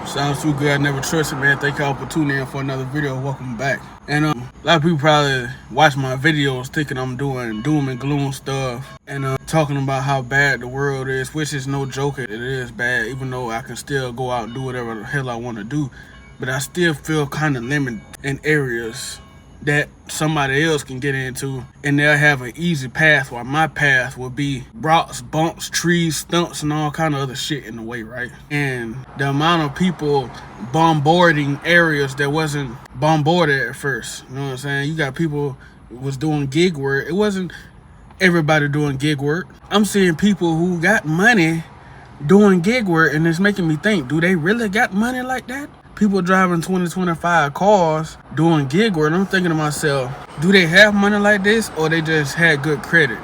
Sounds too good. I never trusted, man. Thank y'all for tuning in for another video. Welcome back. And a lot of people probably watch my videos thinking I'm doing doom and gloom stuff and talking about how bad the world is, which is no joke. It is bad, even though I can still go out and do whatever the hell I want to do. But I still feel kind of limited in areas that somebody else can get into, and they'll have an easy path, while my path will be rocks, bumps, trees, stumps, and all kind of other shit in the way, right? And the amount of people bombarding areas that wasn't bombarded at first, you know what I'm saying? You got people was doing gig work. It wasn't everybody doing gig work. I'm seeing people who got money doing gig work, and it's making me think, do they really got money like that? People driving 2025 cars doing gig work. I'm thinking to myself, do they have money like this, or they just had good credit?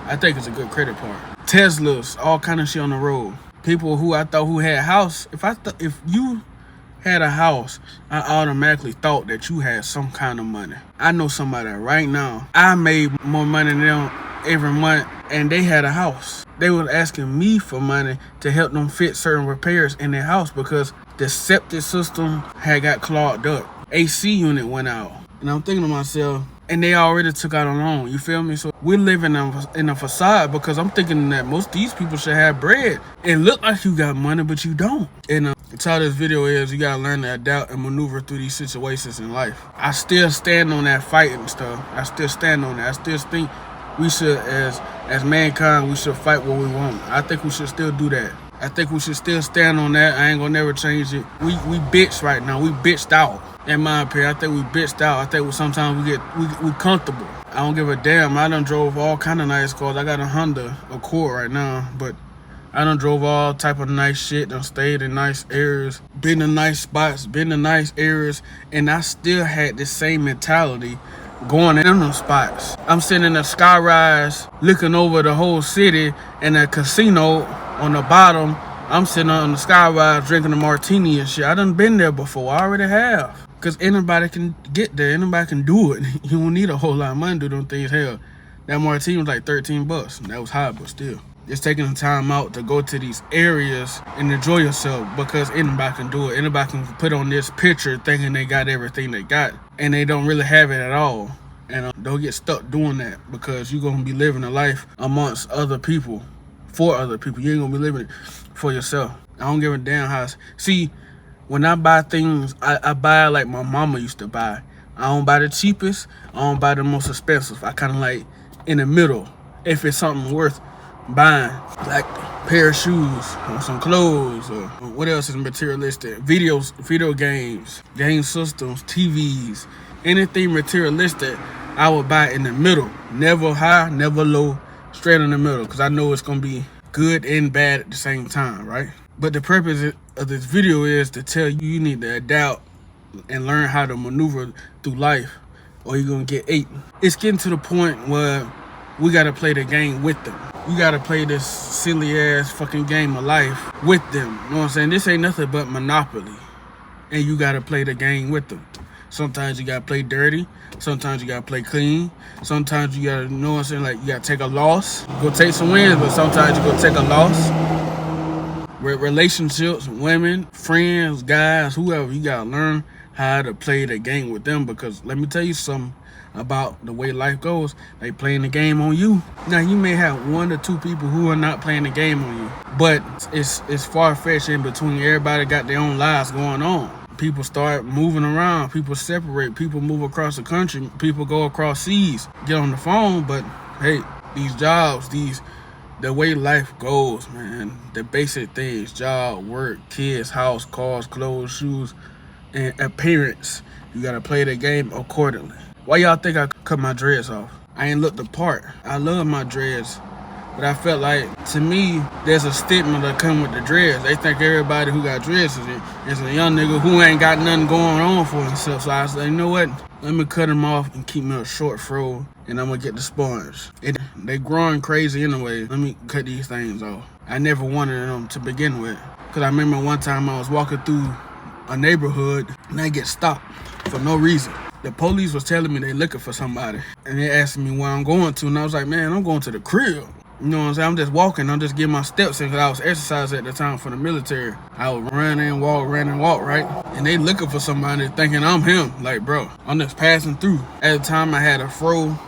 I think it's a good credit part. Teslas, all kind of shit on the road. People who I thought who had a house. If you had a house, I automatically thought that you had some kind of money. I know somebody right now, I made more money than them every month, and they had a house. They were asking me for money to help them fit certain repairs in their house because the septic system had got clogged up. AC unit went out. And I'm thinking to myself, and they already took out a loan, you feel me? So we're living in a facade, because I'm thinking that most of these people should have bread. It look like you got money, but you don't. And that's how this video is. You gotta learn to adapt and maneuver through these situations in life. I still stand on that fighting stuff. I still stand on that. I still think we should, as mankind, we should fight what we want. I think we should still do that. I think we should still stand on that. I ain't gonna never change it. We bitch right now. We bitched out. In my opinion, I think we bitched out. I think sometimes we comfortable. I don't give a damn. I done drove all kind of nice cars. I got a Honda Accord right now, but I done drove all type of nice shit. Done stayed in nice areas, been in nice spots, been in nice areas, and I still had the same mentality going in them spots. I'm sitting in a sky rise looking over the whole city, and a casino on the bottom. I'm sitting on the sky rise drinking a martini and shit. I done been there before. I already have. Because anybody can get there. Anybody can do it. You don't need a whole lot of money to do them things. Hell, that martini was like $13. And that was high, but still. Just taking the time out to go to these areas and enjoy yourself, because anybody can do it. Anybody can put on this picture thinking they got everything they got, and they don't really have it at all. And don't get stuck doing that, because you're going to be living a life amongst other people, for other people. You ain't going to be living it for yourself. I don't give a damn how. See, when I buy things, I buy like my mama used to buy. I don't buy the cheapest. I don't buy the most expensive. I kind of like in the middle. If it's something worth buying, like a pair of shoes or some clothes, or what else is materialistic, video games, game systems, TVs, anything materialistic, I would buy in the middle. Never high, never low, straight in the middle, because I know it's gonna be good and bad at the same time, right? But the purpose of this video is to tell you, you need to adapt and learn how to maneuver through life, or you're gonna get ate. It's getting to the point where we gotta play the game with them. You gotta play this silly ass fucking game of life with them. You know what I'm saying? This ain't nothing but Monopoly. And you gotta play the game with them. Sometimes you gotta play dirty. Sometimes you gotta play clean. Sometimes you gotta, you know what I'm saying? Like, you gotta take a loss. Go take some wins, but sometimes you go take a loss. Relationships, women, friends, guys, whoever, you gotta learn how to play the game with them, because let me tell you something about the way life goes. They playing the game on you. Now, you may have one or two people who are not playing the game on you, but it's far-fetched in between. Everybody got their own lives going on. People start moving around. People separate. People move across the country. People go across seas, get on the phone. But hey, these jobs, the way life goes, man, the basic things, job, work, kids, house, cars, clothes, shoes, and appearance, you gotta play the game accordingly. Why y'all think I cut my dreads off? I ain't looked the part. I love my dreads, but I felt like, to me, there's a stigma that come with the dreads. They think everybody who got dreads is a young nigga who ain't got nothing going on for himself. So I was like, you know what? Let me cut them off and keep me a short fro, and I'm gonna get the sponge. They growing crazy anyway. Let me cut these things off. I never wanted them to begin with, because I remember one time I was walking through a neighborhood and I get stopped for no reason. The police was telling me they looking for somebody, and they asked me where I'm going to, and I was like, man, I'm going to the crib. You know what I'm saying? I'm just walking. I'm just getting my steps in because I was exercising at the time for the military. I was run and walk, right? And they looking for somebody thinking I'm him. Like, bro, I'm just passing through. At the time, I had a fro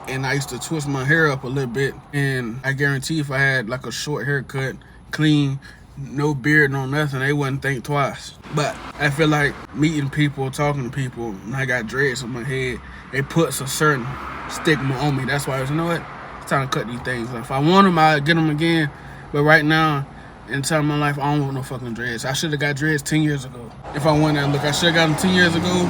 and I used to twist my hair up a little bit. And I guarantee if I had like a short haircut, clean, no beard, no nothing, they wouldn't think twice. But I feel like meeting people, talking to people, and I got dreads on my head, it puts a certain stigma on me. That's why I was, you know what? It's time to cut these things. If I want them, I'll get them again. But right now, in time of my life, I don't want no fucking dreads. I should have got dreads 10 years ago. If I want that look, I should have got them 10 years ago.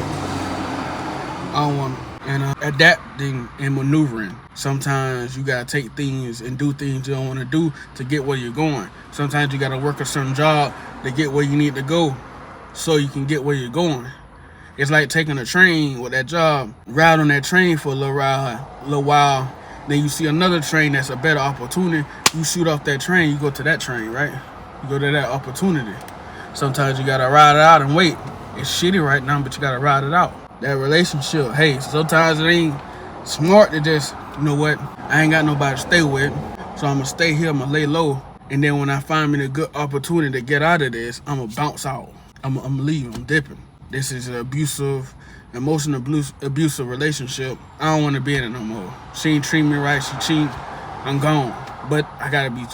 I don't want them. And adapting and maneuvering. Sometimes you gotta take things and do things you don't want to do to get where you're going. Sometimes you gotta work a certain job to get where you need to go so you can get where you're going. It's like taking a train with that job, ride on that train for a little while, then you see another train that's a better opportunity. You shoot off that train, you go to that train, right? You go to that opportunity. Sometimes you gotta ride it out and wait. It's shitty right now, but you gotta ride it out. That relationship, hey, sometimes it ain't smart to just, you know what, I ain't got nobody to stay with, so I'm gonna stay here, I'm gonna lay low, and then when I find me a good opportunity to get out of this, I'm gonna bounce out. I'm gonna leave, I'm dipping. This is an emotional abusive relationship. I don't wanna be in it no more. She ain't treat me right, she cheat, I'm gone. But I gotta be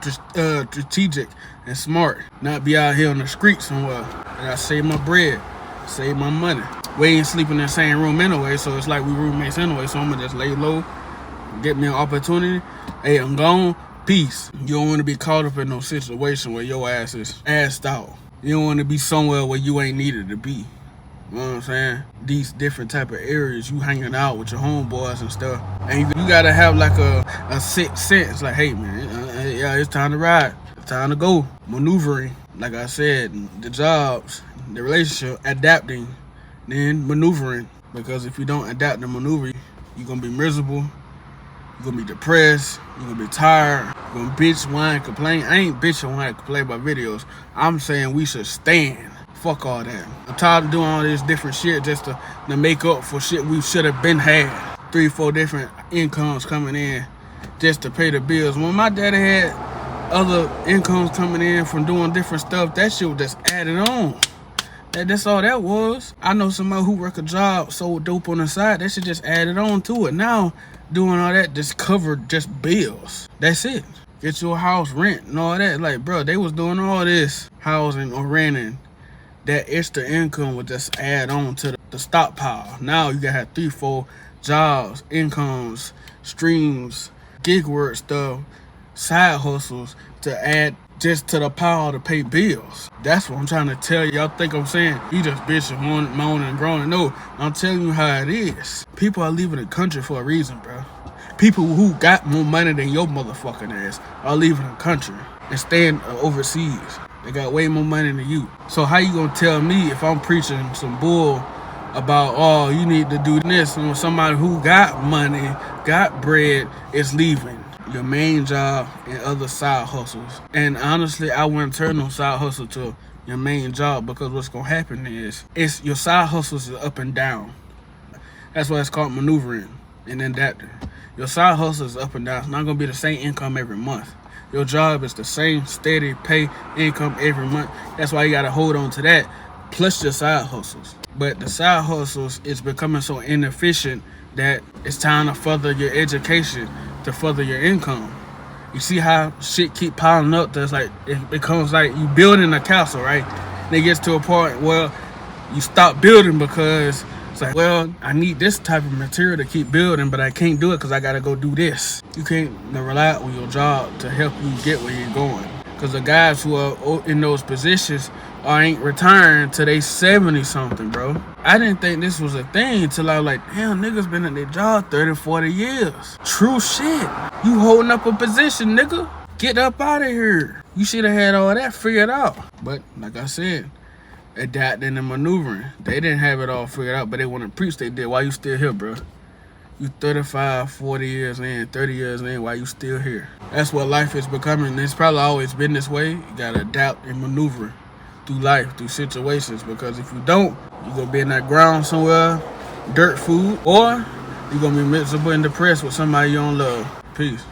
strategic and smart, not be out here on the street somewhere. I gotta save my bread, save my money. We ain't sleeping in the same room anyway, so it's like we roommates anyway, so I'm gonna just lay low, get me an opportunity. Hey, I'm gone, peace. You don't wanna be caught up in no situation where your ass is assed out. You don't wanna be somewhere where you ain't needed to be. You know what I'm saying? These different type of areas, you hanging out with your homeboys and stuff. And you gotta have like a sixth sense, like, hey man, yeah, it's time to ride. It's time to go. Maneuvering, like I said, the jobs, the relationship, adapting, then maneuvering. Because if you don't adapt and maneuver, you're gonna be miserable, you're gonna be depressed, you're gonna be tired, you're gonna bitch, whine, complain. I ain't bitching, whine, complain about videos. I'm saying we should stand. Fuck all that. I'm tired of doing all this different shit just to make up for shit we should have been had. 3-4 different incomes coming in just to pay the bills. When my daddy had other incomes coming in from doing different stuff, that shit was just added on. That's all that was. I know somebody who work a job, sold dope on the side, that shit just added on to it. Now, doing all that just covered just bills. That's it. Get your house rent and all that. Like, bro, they was doing all this housing or renting. That extra income would just add on to the stockpile. Now you gotta have 3-4 jobs, incomes, streams, gig work stuff, side hustles to add just to the pile to pay bills. That's what I'm trying to tell you. Y'all think I'm saying you just bitching, moaning, and groaning. No, I'm telling you how it is. People are leaving the country for a reason, bro. People who got more money than your motherfucking ass are leaving the country and staying overseas. They got way more money than you. So how you gonna tell me if I'm preaching some bull about, oh, you need to do this, and when somebody who got money, got bread, is leaving your main job and other side hustles? And honestly, I wouldn't turn no side hustle to your main job, because what's gonna happen is it's your side hustles is up and down. That's why it's called maneuvering and adapting. Your side hustle is up and down. It's not gonna be the same income every month. Your job is the same steady pay income every month. That's why you gotta hold on to that, plus your side hustles. But the side hustles is becoming so inefficient that it's time to further your education to further your income. You see how shit keep piling up? That's like, it becomes like you building a castle, right? And it gets to a point where you stop building because it's like, well, I need this type of material to keep building, but I can't do it because I got to go do this. You can't rely on your job to help you get where you're going. Because the guys who are in those positions ain't retiring till they 70-something, bro. I didn't think this was a thing until I was like, damn, niggas been at their job 30, 40 years. True shit. You holding up a position, nigga. Get up out of here. You should have had all that figured out. But like I said, adapting and maneuvering. They didn't have it all figured out, but they want to preach they did. Why you still here, bro? You 35, 40 years in, 30 years in, why you still here? That's what life is becoming. It's probably always been this way. You gotta adapt and maneuver through life, through situations, because if you don't, you're gonna be in that ground somewhere, dirt food, or you're gonna be miserable and depressed with somebody you don't love. Peace.